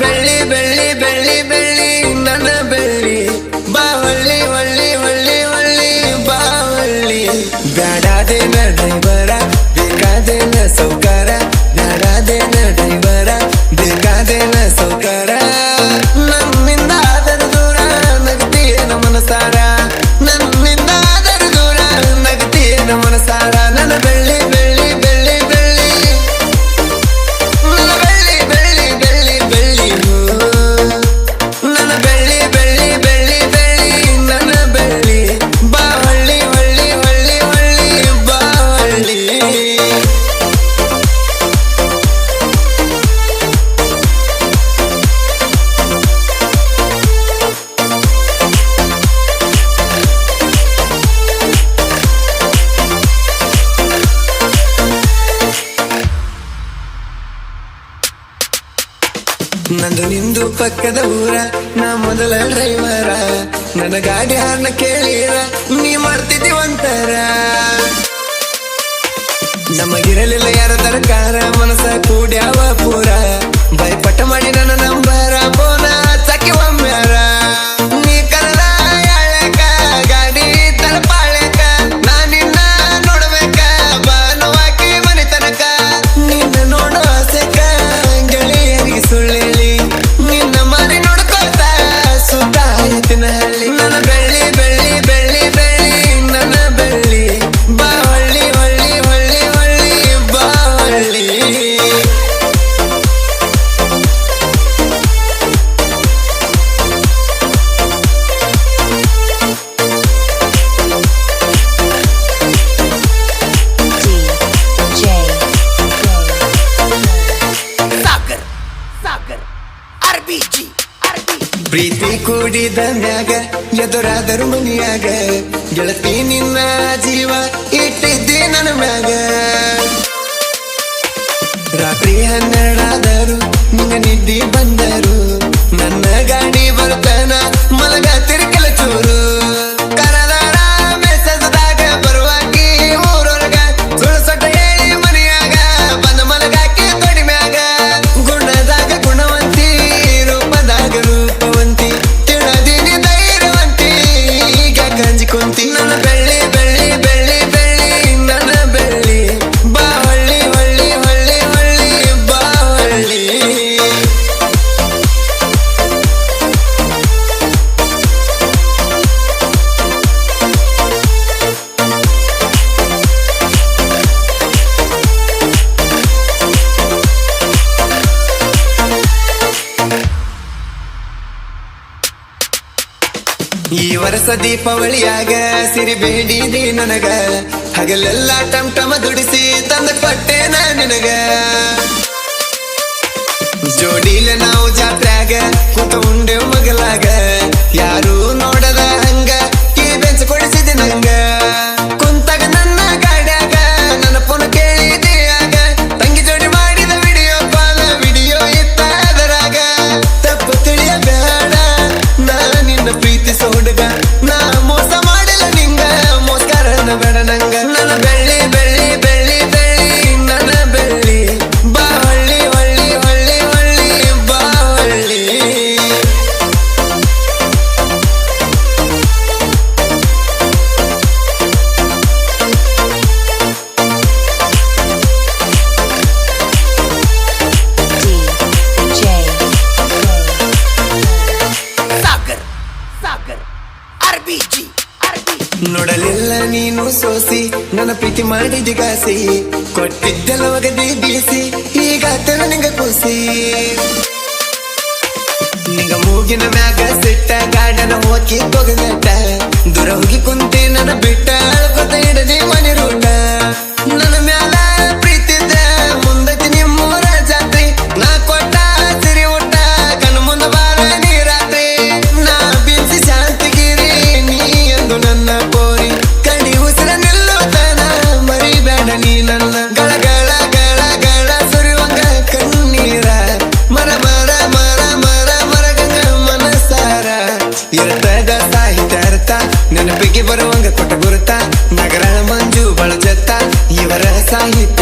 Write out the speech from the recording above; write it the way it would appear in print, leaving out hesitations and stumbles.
ಬೆಳ್ಳಿ ಬೆಳ್ಳಿ ಬೆಳ್ಳಿ ಬೆಳ್ಳಿ ನನ್ನ ಬೆಳ್ಳಿ ಬಾ ಹೊಳ್ಳಿ ಹೊಳ್ಳಿ ಹೊಳ್ಳಿ ಹೊಳ್ಳಿ ಬಾ ಹೊಳ್ಳಿ ಬ್ಯಾಡಾದೇನ ಡ್ರೈವರ ಬೇಕಾದೇನ ಸೌಕಾರ ಬ್ಯಾಡಾದೇನ ಡ್ರೈವರ ಬೇಕಾದೇನ ಸೌಕಾರ ನನ್ನಿಂದ ಆದರ ದೂರ ನಗತಿಯೇನ ಮನಸಾರ ನನ್ನಿಂದ ಆದರ ದೂರ ನಗತಿಯೇನ ಮನಸಾರ ನನ್ನ ಬೆಳ್ಳಿ ಬೆಳ್ಳಿ ಬೆಳ್ಳಿ ಬೆಳ್ಳಿ ನನ್ನ ಬೆಳ್ಳಿ ಬೆಳ್ಳಿ ಬೆಳ್ಳಿ ಬೆಳ್ಳಿ ನನ್ನ ಬೆಳ್ಳಿ ಬೆಳ್ಳಿ ಬೆಳ್ಳಿ ಬೆಳ್ಳಿ ನನ್ನ ಬೆಳ್ಳಿ ಬಾ ಹೊಳ್ಳಿ ಹೊಳ್ಳಿ ಹೊಳ್ಳಿ ಹೊಳ್ಳಿ ಬಾ ಹೊಳ್ಳಿ ನಂದು ನಿಂದು ಪಕ್ಕದ ಊರ ನಾ ಮೊದಲ ಡ್ರೈವರ ನನ್ನ ಗಾಡಿ ಹಾರ್ನ ಕೇಳಿರ ನೀ ಮಾಡ್ತಿದ್ದಿ ಒಂತರ ನಮಗಿರಲಿಲ್ಲ ಯಾರ ದರಕಾರ ಮನಸ ಕೂಡ್ಯಾವ ಪೂರ ಭಯಪಟ್ಟ ಮಾಡಿ ನನ್ನ ನಂಬರ ಬೋನ ಚಕ್ಕಿ ಒಮ್ಮ್ಯಾರ ನೀ ಕನ್ನಡ ಯಾಳಕ ಗಾಡಿ ತಲಪಾಳಕ ನಾ ನಿನ್ನ ನೋಡ್ಬೇಕ ಬಾನವಾಕಿ ಮನೆ ತನಕ ನಿನ್ನ ನೋಡೋ ಆಸೆಕ ಗೆಳೆಯರಿಗೆ ಸುಳ್ಳೇಳಿ ನಿನ್ನ ಮನೆ ನೋಡ್ಕೋತ ಸುತ್ತ ಆಯ್ತಿನ ಹಳ್ಳಿ ನನ್ನ ಬೆಳ್ಳಿ ಬೆಳ್ಳಿ ಬೆಳ್ಳಿ ಬೆಳ್ಳಿ ನನ್ನ ಬೆಳ್ಳಿ ಬಾ ಹೊಳ್ಳಿ ಹೊಳ್ಳಿ ಹೊಳ್ಳಿ ಹೊಳ್ಳಿ ಬಾ ಹೊಳ್ಳಿ ಸಾಗರ್ ಸಾಗರ್ RBG ಪ್ರೀತಿ ಕೂಡಿದ ಮ್ಯಾಗ ಎದುರಾದರು ಮನಿಯಾಗ ಗೆಳತಿ ನಿನ್ನ ಜೀವ ಇಟ್ಟಿದ್ದೆ ನನ್ನ ಮ್ಯಾಗ ರಾತ್ರಿ 12 ಆದರು ನಿನ್ನ ನಿದ್ದಿ ಬಂದರು ನನ್ನ ಗಾಡಿ ಬರ್ತನ ಮಲಗ ತಿರ್ಕಲ ಚೂರು ಕರದಾಡ ಮೆಸೇಜ್ದಾಗ ಬರುವಾಕಿ ಊರೊಳಗ ಸುಳ್ಳು ಸೊಟ್ಟ ಹೇಳಿ ಮನಿಯಾಗ ಬಂದ ಮಲಗಾಕಿ ತೊಡಿ ಮ್ಯಾಗ ಗುಣದಾಗ ಗುಣವಂತಿ ರೂಪದಾಗ ರೂಪವಂತಿ ತಿಳದಿನಿ ಧೈರ್ಯವಂತಿ ಈಗ ಗಂಜಿಕೊಂತಿ ನನ್ನ ಬೆಳ್ಳಿ ಬೆಳ್ಳಿ ಬೆಳ್ಳಿ ಬೆಳ್ಳಿ ನನ್ನ ಬೆಳ್ಳಿ ಬಾ ಹೊಳ್ಳಿ ಹೊಳ್ಳಿ ಹೊಳ್ಳಿ ಹೊಳ್ಳಿ ಬಾ ಹೊಳ್ಳಿ ಈ ವರ್ಷ ದೀಪಾವಳಿಯಾಗ ಸಿರಿ ಬೇಡಿದಿ ನನಗ ಹಗಲೆಲ್ಲ ಟಮ್ ಟಮ ದುಡಿಸಿ ತಂದ ಕೊಟ್ಟೆನ ನಿನಗ ಜೋಡಿಲೆ ನಾವು ಜಾತ್ರ್ಯಾಗ ಕೂತ ಉಂಡೆವ್ ಮಗಲಾಗ ಯಾರು ನೋಡದ ಹಂಗ ಈ ಬೆಂಚ ಕೊಡಿಸಿದೆ ನಂಗ ಕುಂತಾಗ ನನ್ನ ಗಾಡ್ಯಾಗ ನನ್ನ ಪುನ ಕೇಳಿದೆ ಆಗ ತಂಗಿ ಜೋಡಿ ಮಾಡಿದ ವಿಡಿಯೋ ಕಾಲ ವಿಡಿಯೋ ಇತ್ತ ಅದರಾಗ ತಪ್ಪು ತಿಳಿಯಬೇಡ ನಾ ನಿನ್ನ ಪ್ರೀತಿಸೋ ಹುಡುಗ ನಾ ಮೋಸ ಮಾಡಿಲ್ಲ ನಿಂಗ ಮೋಸ್ಕರನ ಬೇಡ ನಂಗ ನನ್ನ ಬೆಳ್ಳಿ ಬೆಳ್ಳಿ ಬೆಳ್ಳಿ ಬೆಳ್ಳಿ ನನ್ನ ಬೆಳ್ಳಿ ಬಾ ಹೊಳ್ಳಿ ಹೊಳ್ಳಿ ಹೊಳ್ಳಿ ಹೊಳ್ಳಿ ಬಾ ಹೊಳ್ಳಿ ಸಾಗರ್ ಸಾಗರ್ RBG ನೋಡಲಿಲ್ಲ ನೀನು ಸೋಸಿ ನನ್ನ ಪ್ರೀತಿ ಮಾಡಿದ ಗಾಸಿ ಕೊಟ್ಟಿದ್ದೆಲ್ಲ ಒಗದಿ ಬೀಸಿ ಈಗ ತನ ನಿಂಗ ಕೂಸಿ ನಿಂಗ ಮೂಗಿನ ಮ್ಯಾಗ ಸಿಟ್ಟ ಗಾಡನ ಹೋಗಿ ತೊಗದಟ್ಟ ದೂರ ಹೋಗಿ ಕುಂತಿ ನನ್ನ ಬಿಟ್ಟ ಅಳ್ಕೊತ ಹಿಡದಿ ಮನೆ ರೂಟ ನನ್ನ ಮ್ಯಾಲ ಪ್ರೀತಿದ್ದ ಮುಂದತಿ ನಿಮ್ಮೂರ ಜಾತ್ರಿ ನಾ ಕೊಟ್ಟ ಸಿರಿ ಊಟ ಕಣ್ಣು ಮುಂದ ಬಾರ ನೀ ರಾತ್ರಿ ನಾ ಬೀಸಿ ಶಾಂತಿಗಿರಿ ನೀ ಎಂದು ನನ್ನ ಕೋರಿ ಕಡಿ ಉಸಿರ ನಿಲ್ಲುತ್ತಾನ ಮರಿಬೇಡ ನೀ ನನ್ನ ಗಳ ಗಳ ಗಳ ಗಳ ಸುರಿಯುವಂಗ ಕಣ್ಣೀರ ಮರ ಮರ ಮರ ಮರ ಮರಗಂಗ ಮನಸಾರ ಇರ್ತದ ಸಾಹಿತ್ಯ ಅರ್ಥ ನೆನಪಿಗೆ ಬರುವಂಗ ಕೊಟ್ಟ ಗುರುತ ನಗರ ಮಂಜು ಬಳಜತ್ತ ಇವರ ಸಾಹಿತ್ಯ